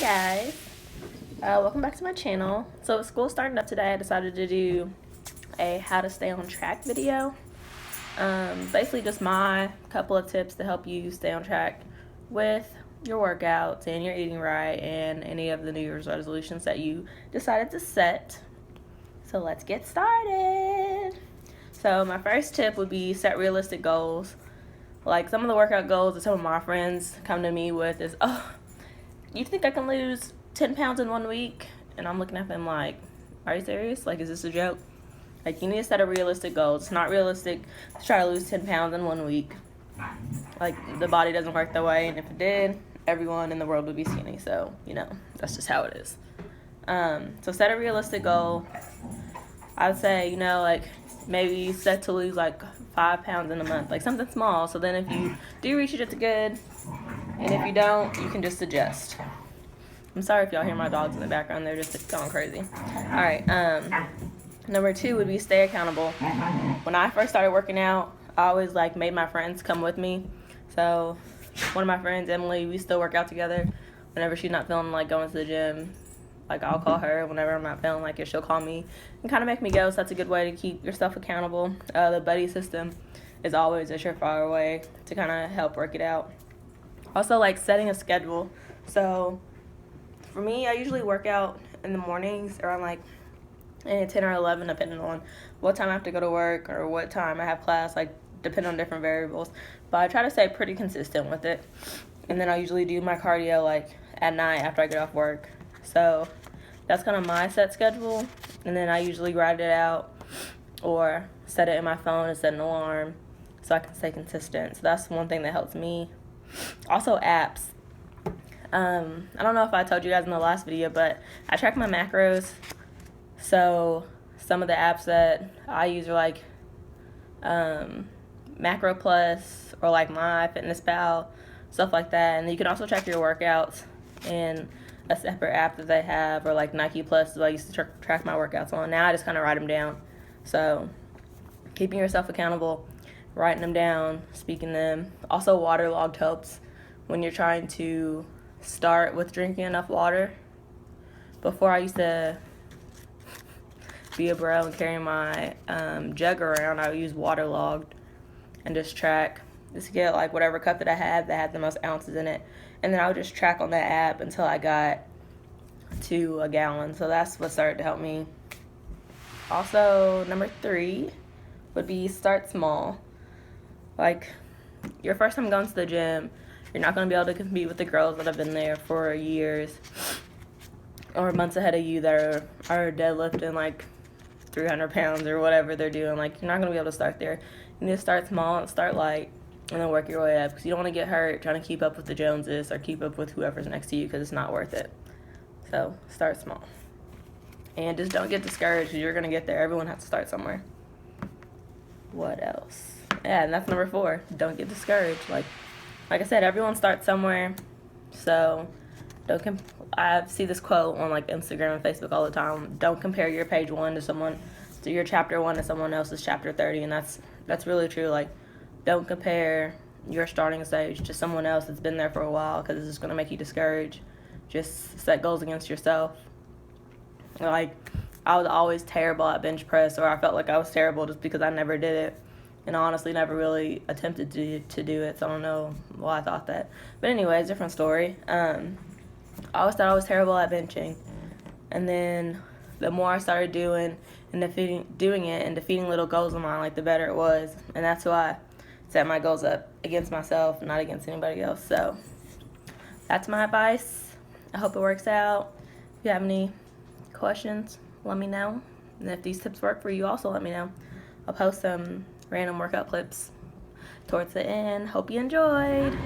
guys, welcome back to my channel. So with school starting up today, I decided to do a how to stay on track video. Basically just my couple of tips to help you stay on track with your workouts and your eating right and any of the New Year's resolutions that you decided to set. So let's get started. So my first tip would be set realistic goals. Like some of the workout goals that some of my friends come to me with is, oh, you think I can lose 10 pounds in 1 week? And I'm looking at them like, are you serious? Like, is this a joke? Like, you need to set a realistic goal. It's not realistic to try to lose 10 pounds in 1 week. Like, the body doesn't work that way, and if it did, everyone in the world would be skinny. So, you know, that's just how it is. So set a realistic goal. I would say, you know, like, maybe set to lose like 5 pounds in a month, like something small. So then if you do reach it, it's good. And if you don't, you can just adjust. I'm sorry if y'all hear my dogs in the background. They're just going crazy. All right. Number 2 would be stay accountable. When I first started working out, I always like made my friends come with me. So one of my friends, Emily, we still work out together. Whenever she's not feeling like going to the gym, like I'll call her. Whenever I'm not feeling like it, she'll call me and kind of make me go. So that's a good way to keep yourself accountable. The buddy system is always a surefire way to kind of help work it out. Also, like setting a schedule. So for me, I usually work out in the mornings around like 10 or 11, depending on what time I have to go to work or what time I have class, like depending on different variables. But I try to stay pretty consistent with it. And then I usually do my cardio like at night after I get off work. So that's kind of my set schedule. And then I usually write it out or set it in my phone and set an alarm so I can stay consistent. So that's one thing that helps me. Also apps. I don't know if I told you guys in the last video, but I track my macros. So some of the apps that I use are like Macro Plus or like MyFitnessPal, stuff like that. And you can also track your workouts in a separate app that they have, or like Nike Plus that I used to track my workouts on. Now I just kind of write them down. So keeping yourself accountable, writing them down, speaking them. Also waterlogged helps when you're trying to start with drinking enough water. Before I used to be a bro and carry my jug around, I would use waterlogged and just track, just get like whatever cup that I had that had the most ounces in it. And then I would just track on that app until I got to a gallon. So that's what started to help me. Also, number 3 would be start small. Like, your first time going to the gym, you're not going to be able to compete with the girls that have been there for years or months ahead of you that are deadlifting like 300 pounds or whatever they're doing. Like, you're not going to be able to start there. You need to start small and start light and then work your way up, because you don't want to get hurt trying to keep up with the Joneses or keep up with whoever's next to you, because it's not worth it. So start small. And just don't get discouraged, because you're going to get there. Everyone has to start somewhere. What else? Yeah, and that's number 4. Don't get discouraged. Like I said, everyone starts somewhere. So I see this quote on like Instagram and Facebook all the time. Don't compare your page 1 to your chapter 1 to someone else's chapter 30. And that's really true. Like, don't compare your starting stage to someone else that's been there for a while, because it's just going to make you discouraged. Just set goals against yourself. Like, I was always terrible at bench press, or I felt like I was terrible just because I never did it. And I honestly never really attempted to do it, so I don't know why I thought that. But anyways, different story. I always thought I was terrible at benching. And then the more I started doing it and defeating little goals of mine, like the better it was. And that's why I set my goals up against myself, not against anybody else. So that's my advice. I hope it works out. If you have any questions, let me know. And if these tips work for you, also let me know. I'll post some random workout clips towards the end. Hope you enjoyed.